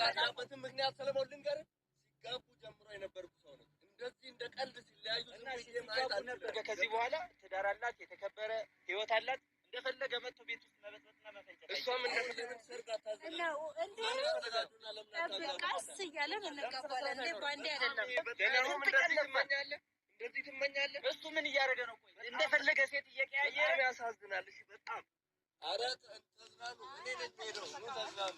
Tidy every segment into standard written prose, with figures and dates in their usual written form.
ያጣበትን ምክንያት ሰለሞን ልንገርህ ሲጋቡ ጀምሮ የነበርኩ ሰው ነው። እንደዚህ እንደ ቀልድ ሲለያዩ ከዚህ በኋላ ትዳር አላት፣ የተከበረ ህይወት አላት። እንደፈለገ መጥቶ ቤት ውስጥ መበጥበጥና መፈንጨት እሷም እንደፈለገች ሰርግ አታዘጋጅ ነው እንዴ? ቀስ እያለን እንቀበላለን እንዴ? ባንዴ አይደለም። እንደዚህ ትመኛለህ? እሱ ምን እያደረገ ነው? ቆይ እንደፈለገ ሴት እየቀያየረ ያሳዝናል። እሺ በጣም ኧረ ተዝናኑ። እኔ ነኝ ሄደው ተዝናኑ።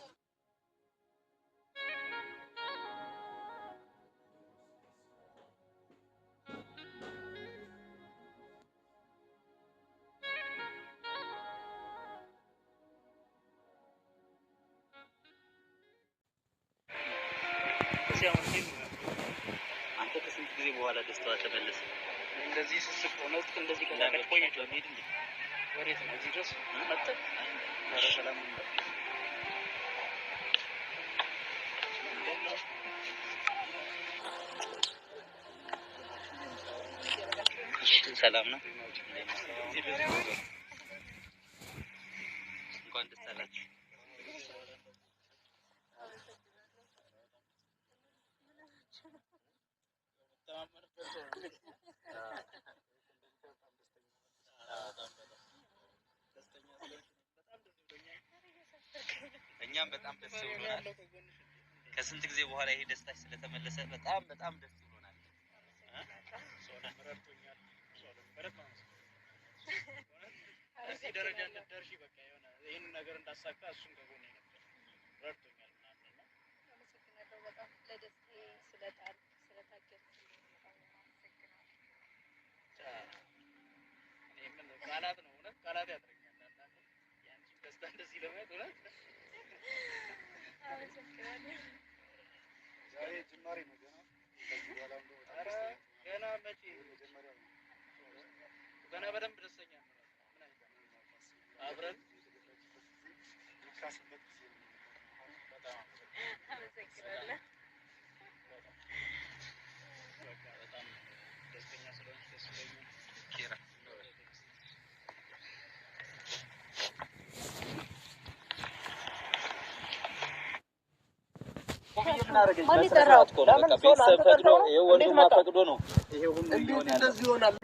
አንተ ከስንት ጊዜ በኋላ ደስታዋ ተመለሰ። እንደዚህ ስስቅ ሆነስ እንደዚህ ከዛቀች ቆየች። በሚሄድ እንዴ ወሬት ነው እዚህ ድረስ መጣ። ኧረ ሰላም ነው። ሰላም ነው። እንኳን ደስ አላችሁ። እኛም በጣም ደስ ብሎናል። ከስንት ጊዜ በኋላ ይሄ ደስታሽ ስለተመለሰ በጣም ደስ ብሎናል። እዚህ ደረጃ እንደደርሺ በቃ የሆነ ይሄን ነገር እንዳሳካ እሱም ከጎኔ ነበር ረድቶኛል ማለት ነው። አመሰግናለሁ በጣም ለደስታዬ ስለታገል ቃላት ነው እውነት ቃላት ያጥረኛል። አንዳንዴ ያንቺ ደስታ እንደዚህ ለማየት እውነት አመሰግናለሁ። ዛሬ ጅማሬ ነው ገና ገና መቼ መጀመሪያው ገና በደንብ ደስተኛ ነው። ምን አይነት አብረን ካስበት በጣም አመሰግናለሁ። በጣም ደስተኛ ስለሆንሽ ደስ ይለኛል። ኪራ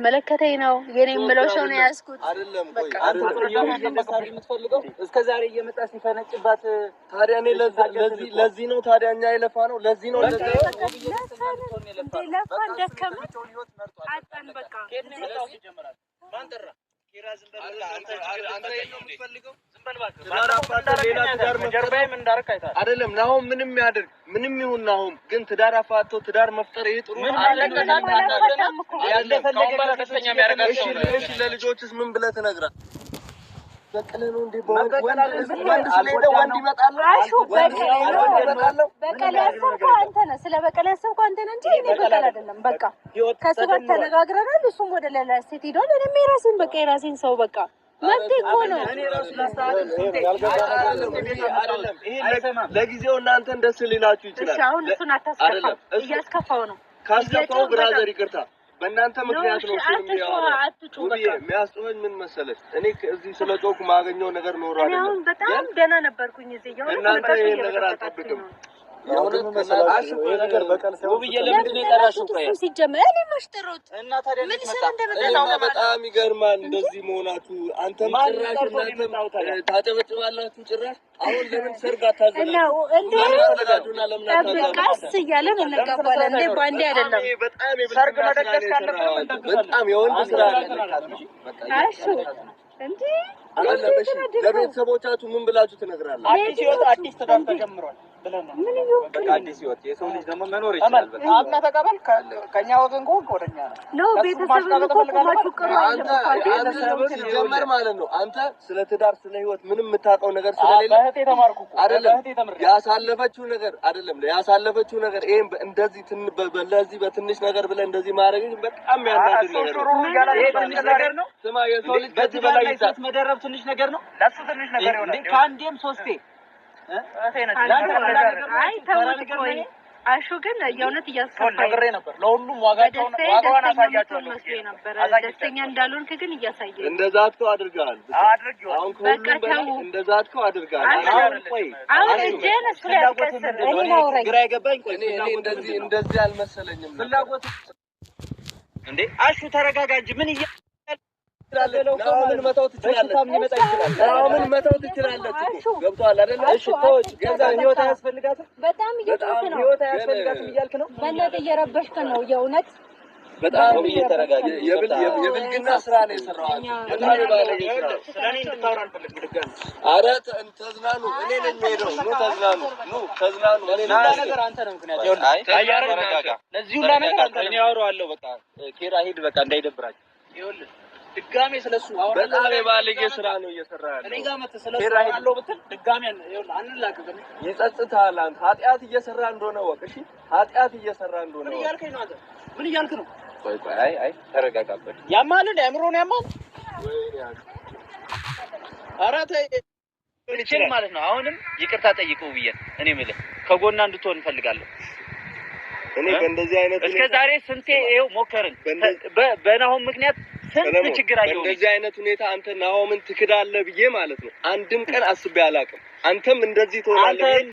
መለከተኝ ነው የኔ የምለው ሰው ነው ያዝኩት። አይደለም ቆይ የምትፈልገው እስከዛሬ እየመጣ ሲፈነጭባት ታዲያ እኔ ለዚህ ነው ታዲያ እኛ የለፋ ነው ለዚህ ነው ለፋን ደከመ አጣን በቃ ማን ጠራ? ኪራ ዝም በል አንተ ነው የምትፈልገው? ዝም በል እባክህ። ጀርባዬም እንዳረክ አይተሃል አይደለም? ናሆም ምንም ያድርግ ምንም ይሁን ናሆም ግን ትዳር አፋቶ ትዳር መፍጠር ይሄ ጥሩ እሺ ለልጆችስ ምን ብለህ ትነግራለህ? በቀለ ነው እንዴ ወንድ ስለሄደ ወንድ ይመጣል። በቀለ ያሰብከው አንተ ነህ። ስለ በቀለ ያሰብከው አንተ ነህ እንጂ እኔ በቀለ አይደለም። በቃ ከሱ ጋር ተነጋግረናል። እሱም ወደ ሌላ ሴት ሄዷል። እኔም የራሴን በቃ የራሴን ሰው በቃ መብቴ እኮ ነው። እኔ ራሱ ለጊዜው እናንተን ደስ ሊላችሁ ይችላል። እሺ አሁን እሱን አታስከፋው። እያስከፋው ነው። ካስከፋው ብራዘር ይቅርታ በእናንተ ምክንያት ነው። የሚያስጮኸኝ ምን መሰለሽ? እኔ እዚህ ስለ ጮኩ ማገኘው ነገር ኖሮ አይደለም። አሁን በጣም ደህና ነበርኩኝ። እዚህ የሆነ እናንተ ይሄን ነገር አልጠብቅም። የሆነ ነገር በቀል ሰው ለምንድን ነው የጠራሽው? ቆይ ሲጀመር እኔ ማሽጠሮት እና ታዲያ ምን ሰው እንደመጣው በጣም ይገርማል። እንደዚህ መሆናችሁ አንተም ጭራሽ እናንተም ታጨበጭባላችሁ። ጭራሽ አሁን ለምን ሰርግ አታዘጋጁ? እንዴ ቀስ እያለን እንቀበላለን እንዴ? ባንዴ አይደለም። በጣም ሰርግ መደገስ ካለብን በጣም የወንድ ስራ ነው። እሺ እንዴ ለቤተሰቦቻችሁ ምን ብላችሁ ትነግራላችሁ? አዲስ ህይወት አዲስ ትዳር ተጀምሯል ብለን ነው። በቃ አዲስ ህይወት የሰው ልጅ ደግሞ መኖር ይችላል። በቃ አብና ተቀበል ከኛ ወገን ከሆንክ ወደኛ ነው ቤተሰብን ተቆማችሁ ቀሩ ሲጀመር ማለት ነው። አንተ ስለ ትዳር ስለ ህይወት ምንም የምታውቀው ነገር ስለሌለ በህቴ ተማርኩ አይደለም። ያሳለፈችው ነገር አይደለም ያሳለፈችው ነገር ይሄን እንደዚህ ለዚህ በትንሽ ነገር ብለህ እንደዚህ ማድረግ በጣም ያናድድ ነገር ነው። ስማ የሰው ልጅ በዚህ በላይ ይሳት መደረብ ትንሽ ነገር ነው። ለሱ ትንሽ ነገር ይሆናል። ከአንዴም ሶስቴ አሹ ግን የእውነት እያስከፋኝ ነግሬ ነበር። ለሁሉም ዋጋቸውን ዋጋዋን አሳያቸዋለሁ መስሎኝ ነበር። ደስተኛ እንዳልሆንክ ግን እያሳየኝ እንደዛ አትከው አድርገሃል። አሁን ከሁሉም በላይ እንደዛ አትከው አድርገሃል። አሁን እጄን እሱ ላይ አስቀስር እኔ ማውራኝ ግራ የገባኝ ቆይ እኔ እንደዚህ አልመሰለኝም ፍላጎት እንዴ አሹ ተረጋጋ እንጂ ምን ምን መተው ትችላለህ? ምን መተው ትችላለህ? ገብቶሃል አይደል? እሺ ተወች። ገዛ ህይወት አያስፈልጋትም። በጣም እየተወሰነ ነው። ህይወት አያስፈልጋትም እያልክ ነው። በእናትህ እየረበሽክ ነው የእውነት በጣም እየተረጋጋ የብልግና ስራ ነው የሰራው። በጣም ባለጌ ስራ። ስለኔ እንድታወራ አልፈልግም። ድጋሚ ኧረ ተዝናኑ። እኔ ነኝ የምሄደው። ኑ ተዝናኑ። እኔ ነገር አንተ ነህ ምክንያት ለዚህ ሁላ ነገር አንተ ነህ። እኔ አወራዋለሁ። በቃ ኬራ ሂድ። በቃ እንዳይደብራችሁ። ይኸውልህ ድጋሜ ስለሱ አወራለሁ። በጣም የባለጌ ስራ ነው እየሰራ ያለው። እኔ ጋር መተህ ስለሱ አወራለሁ ብትል ድጋሜ ይኸውልህ አንላቀቅም። ይጸጽታል። አንተ ኃጢአት እየሰራ እንደሆነ ወቅ። እሺ ኃጢአት እየሰራ እንደሆነ ምን እያልከኝ ነው አንተ? ምን እያልክ ነው? ቆይ አይ ተረጋጋበት። ያማል እንደ አእምሮን ያማል። ኧረ ተይ ልችል ማለት ነው። አሁንም ይቅርታ ጠይቀው ብዬ እኔ የምልህ ከጎና እንድትሆን እንፈልጋለሁ። እኔ በእንደዚህ አይነት እስከ ዛሬ ስንቴ ይኸው ሞከርን። በናሆም ምክንያት ስንት ችግር አየሁ። በእንደዚህ አይነት ሁኔታ አንተ ናሆምን ትክዳለህ ብዬ ማለት ነው አንድም ቀን አስቤ አላውቅም። አንተም እንደዚህ ትሆናለህ።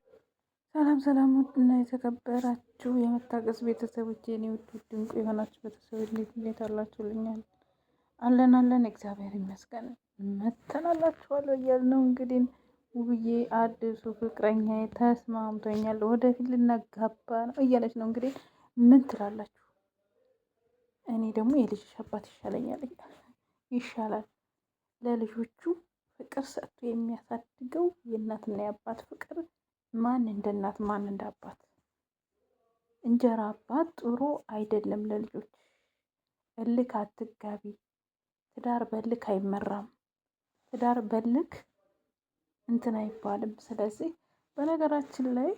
ሰላም ውድና የተከበራችሁ የመታገስ ቤተሰቦች የኔ ውድ ድንቁ የሆናችሁ ቤተሰቦች እንዴት አላችሁልኛል? አለን እግዚአብሔር ይመስገን መተናላችኋለሁ እያልነው እንግዲህ ውብዬ አዲሱ ፍቅረኛ ተስማምቶኛል ወደፊት ልናጋባ ነው እያለች ነው። እንግዲህ ምን ትላላችሁ? እኔ ደግሞ የልጅሽ አባት ይሻላል። ለልጆቹ ፍቅር ሰጥቶ የሚያሳድገው የእናትና የአባት ፍቅር ማን እንደ እናት ማን እንደ አባት። እንጀራ አባት ጥሩ አይደለም ለልጆች። እልክ አትጋቢ። ትዳር በልክ አይመራም። ትዳር በልክ እንትን አይባልም። ስለዚህ በነገራችን ላይ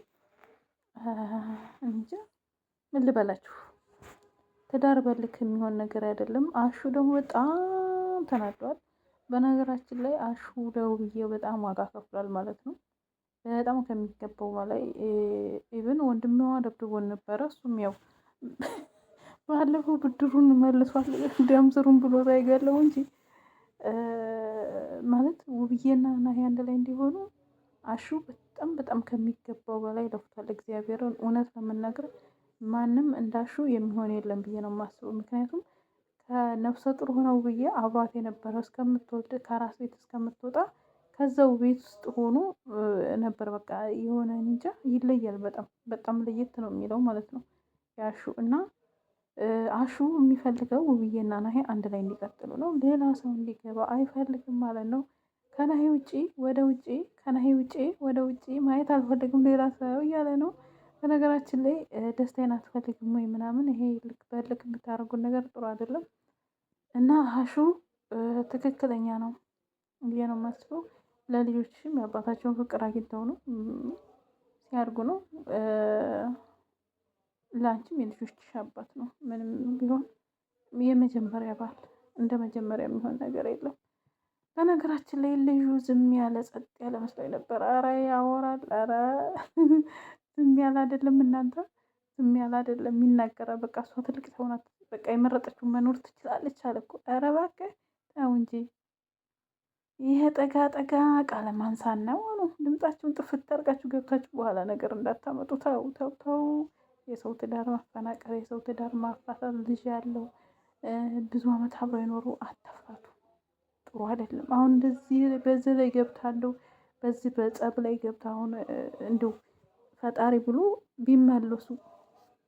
እንጃ ምን ልበላችሁ፣ ትዳር በልክ የሚሆን ነገር አይደለም። አሹ ደግሞ በጣም ተናዷል። በነገራችን ላይ አሹ ለውብዬ በጣም ዋጋ ከፍሏል ማለት ነው። በጣም ከሚገባው በላይ ኢቭን ወንድሜዋ ደብድቦን ነበረ። እሱም ያው ባለፈው ብድሩን መልሷል። ደምስሩን ብሎ ሳይገለው እንጂ ማለት ውብዬና ናሂ አንድ ላይ እንዲሆኑ አሹ በጣም ከሚገባው በላይ ለፍቷል። እግዚአብሔርን እውነት ለመናገር ማንም እንዳሹ የሚሆን የለም ብዬ ነው የማስበው። ምክንያቱም ከነፍሰ ጡር ሆነው ውብዬ አብሯት የነበረው እስከምትወልድ ከራስ ቤት እስከምትወጣ ከዛው ቤት ውስጥ ሆኖ ነበር። በቃ የሆነ እንጃ ይለያል። በጣም ለየት ነው የሚለው ማለት ነው ያሹ እና አሹ የሚፈልገው ውብዬና ናሂ አንድ ላይ እንዲቀጥሉ ነው። ሌላ ሰው እንዲገባ አይፈልግም ማለት ነው። ከናሂ ውጪ ወደ ውጪ ማየት አልፈልግም ሌላ ሰው እያለ ነው። በነገራችን ላይ ደስታዬን አትፈልግም ወይ ምናምን፣ ይሄ ልክ በልክ የምታደርጉት ነገር ጥሩ አይደለም እና አሹ ትክክለኛ ነው ብዬ ነው የማስበው። ለልጆችም የአባታቸውን ፍቅር አግኝተው ነው ሲያድጉ ነው። ለአንቺም የልጆችሽ አባት ነው። ምንም ቢሆን የመጀመሪያ ባል እንደ መጀመሪያ የሚሆን ነገር የለም። በነገራችን ላይ ልጁ ዝም ያለ ጸጥ ያለ መስሎኝ ነበር። ኧረ ያወራል። ኧረ ዝም ያለ አይደለም እናንተ፣ ዝም ያለ አይደለም ይናገራል። በቃ እሷ ትልቅ ሰው ናት። በቃ የመረጠችውን መኖር ትችላለች አለ እኮ። ኧረ እባክህ ተው እንጂ ይሄ ጠጋ ቃለ ማንሳት ነው አሉ። ድምጻችሁን ጥፍት አድርጋችሁ ገብታችሁ በኋላ ነገር እንዳታመጡ። ተው። የሰው ትዳር ማፈናቀር፣ የሰው ትዳር ማፋታት፣ ልጅ ያለው ብዙ አመት አብረው የኖሩ አታፋቱ። ጥሩ አይደለም። አሁን እንደዚህ በዚህ ላይ ገብታለሁ፣ በዚህ በጸብ ላይ ገብታ አሁን እንደው ፈጣሪ ብሎ ቢመለሱ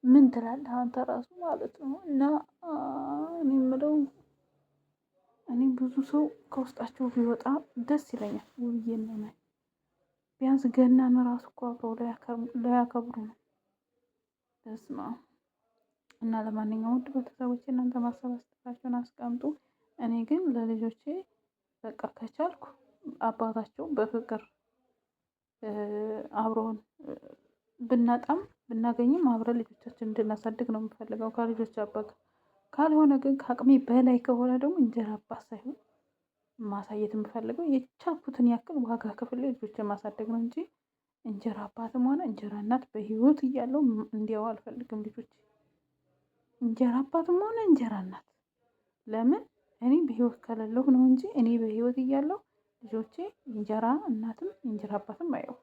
ምን ትላለህ አንተ ራሱ ማለት ነው። እና እኔ የምለው እኔ ብዙ ሰው ከውስጣቸው ቢወጣ ደስ ይለኛል። ውብዬና ናሂ ቢያንስ ገናን ራሱ እኮ አብረው ላያከብሩ ነው። በስመ አብ። እና ለማንኛውም ውድ ቤተሰቦቼ እናንተ ማሰባሰባችሁን አስቀምጡ። እኔ ግን ለልጆቼ በቃ ከቻልኩ አባታቸው በፍቅር አብረውን ብናጣም ብናገኝም አብረን ልጆቻችን እንድናሳድግ ነው የምፈልገው ከልጆች አባት። ካልሆነ ግን ከአቅሜ በላይ ከሆነ ደግሞ እንጀራ አባት ሳይሆን ማሳየት የምፈልገው የቻልኩትን ያክል ዋጋ ክፍል ልጆችን ማሳደግ ነው እንጂ እንጀራ አባትም ሆነ እንጀራ እናት በህይወት እያለው እንዲያው አልፈልግም ልጆች። እንጀራ አባትም ሆነ እንጀራ እናት ለምን እኔ በህይወት ከሌለሁ ነው እንጂ እኔ በህይወት እያለሁ ልጆቼ እንጀራ እናትም እንጀራ አባትም አየው